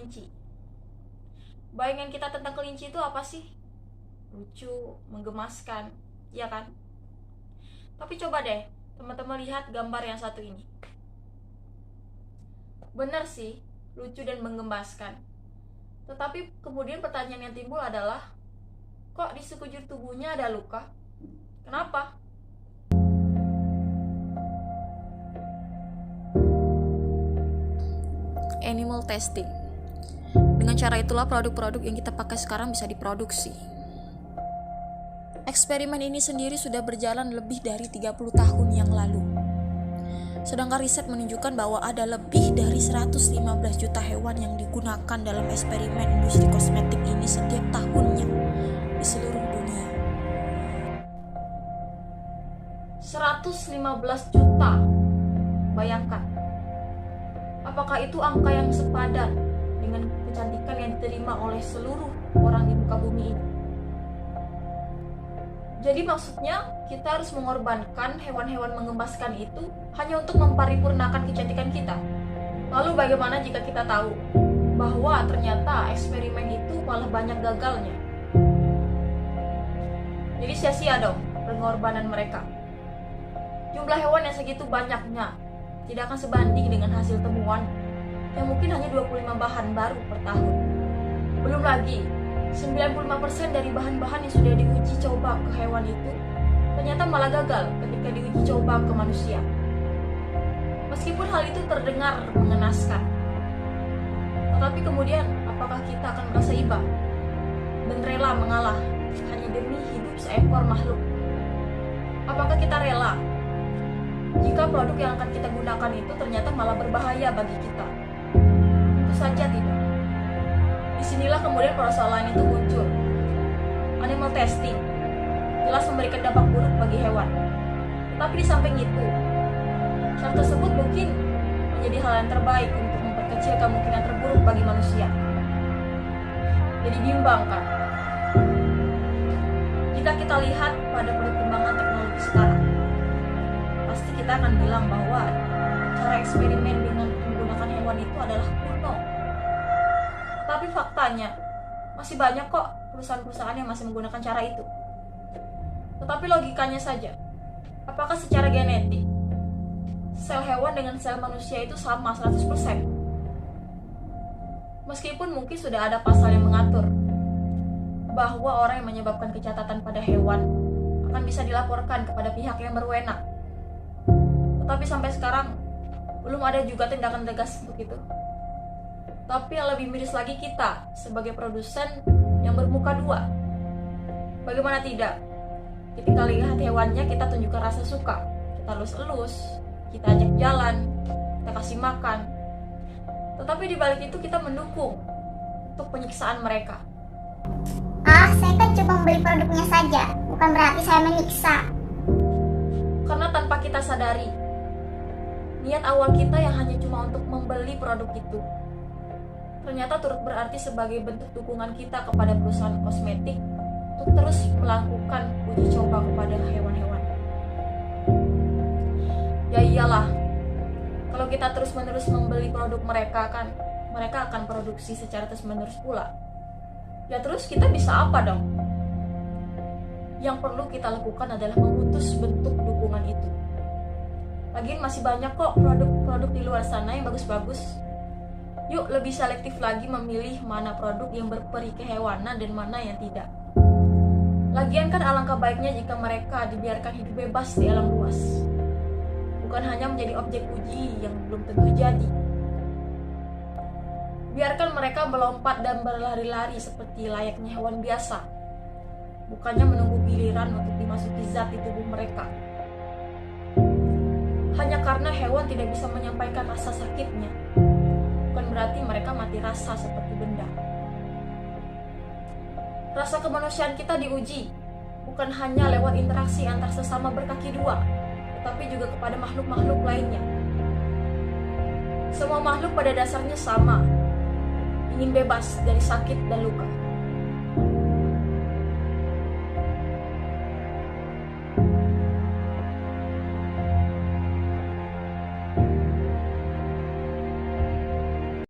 kelinci. Bayangan kita tentang kelinci itu apa sih? Lucu, menggemaskan, ya kan? Tapi coba deh teman-teman lihat gambar yang satu ini. Benar sih, lucu dan menggemaskan. Tetapi kemudian pertanyaan yang timbul adalah, kok di sekujur tubuhnya ada luka? Kenapa? Animal testing. Dengan cara itulah produk-produk yang kita pakai sekarang bisa diproduksi. Eksperimen ini sendiri sudah berjalan lebih dari 30 tahun yang lalu. Sedangkan riset menunjukkan bahwa ada lebih dari 115 juta hewan yang digunakan dalam eksperimen industri kosmetik ini setiap tahunnya di seluruh dunia. 115 juta. Bayangkan. Apakah itu angka yang sepadan dengan kecantikan yang diterima oleh seluruh orang di muka bumi ini? Jadi maksudnya kita harus mengorbankan hewan-hewan menggemaskan itu hanya untuk memparipurnakan kecantikan kita. Lalu bagaimana jika kita tahu bahwa ternyata eksperimen itu malah banyak gagalnya? Jadi sia-sia dong pengorbanan mereka. Jumlah hewan yang segitu banyaknya tidak akan sebanding dengan hasil temuan yang mungkin hanya 25 bahan baru per tahun. Belum lagi 95% dari bahan-bahan yang sudah diuji coba ke hewan itu ternyata malah gagal ketika diuji coba ke manusia. Meskipun hal itu terdengar mengenaskan, tetapi kemudian apakah kita akan merasa iba dan rela mengalah hanya demi hidup seekor makhluk? Apakah kita rela jika produk yang akan kita gunakan itu ternyata malah berbahaya bagi kita? Tentu saja tidak. Disinilah kemudian persoalan itu muncul. Animal testing jelas memberikan dampak buruk bagi hewan. Tetapi di samping itu, cara tersebut mungkin menjadi hal yang terbaik untuk memperkecil kemungkinan terburuk bagi manusia. Jadi bimbang kan? Jika kita lihat pada perkembangan teknologi sekarang, pasti kita akan bilang bahwa cara eksperimen dengan menggunakan hewan itu adalah kuno. Tapi faktanya, masih banyak kok perusahaan-perusahaan yang masih menggunakan cara itu. Tetapi logikanya saja, apakah secara genetik sel hewan dengan sel manusia itu sama 100%? Meskipun mungkin sudah ada pasal yang mengatur bahwa orang yang menyebabkan kecacatan pada hewan akan bisa dilaporkan kepada pihak yang berwenang. Tetapi sampai sekarang belum ada juga tindakan tegas untuk itu. Tapi yang lebih miris lagi kita sebagai produsen yang bermuka dua. Bagaimana tidak? Ketika lihat hewannya kita tunjukkan rasa suka. Kita elus-elus, kita ajak jalan, kita kasih makan. Tetapi di balik itu kita mendukung untuk penyiksaan mereka. Saya kan cuma membeli produknya saja, bukan berarti saya menyiksa. Karena tanpa kita sadari, niat awal kita yang hanya cuma untuk membeli produk itu ternyata turut berarti sebagai bentuk dukungan kita kepada perusahaan kosmetik untuk terus melakukan uji coba kepada hewan-hewan. Ya iyalah, kalau kita terus-menerus membeli produk mereka akan produksi secara terus-menerus pula. Ya terus kita bisa apa dong? Yang perlu kita lakukan adalah memutus bentuk dukungan itu. Lagian masih banyak kok produk-produk di luar sana yang bagus-bagus. Yuk lebih selektif lagi memilih mana produk yang berperi kehewanan dan mana yang tidak. Lagian kan alangkah baiknya jika mereka dibiarkan hidup bebas di alam luas, bukan hanya menjadi objek uji yang belum tentu jadi. Biarkan mereka melompat dan berlari-lari seperti layaknya hewan biasa, bukannya menunggu giliran untuk dimasuki zat di tubuh mereka. Hanya karena hewan tidak bisa menyampaikan rasa sakitnya, bukan berarti mereka mati rasa seperti benda. Rasa kemanusiaan kita diuji, bukan hanya lewat interaksi antar sesama berkaki dua, tetapi juga kepada makhluk-makhluk lainnya. Semua makhluk pada dasarnya sama, ingin bebas dari sakit dan luka.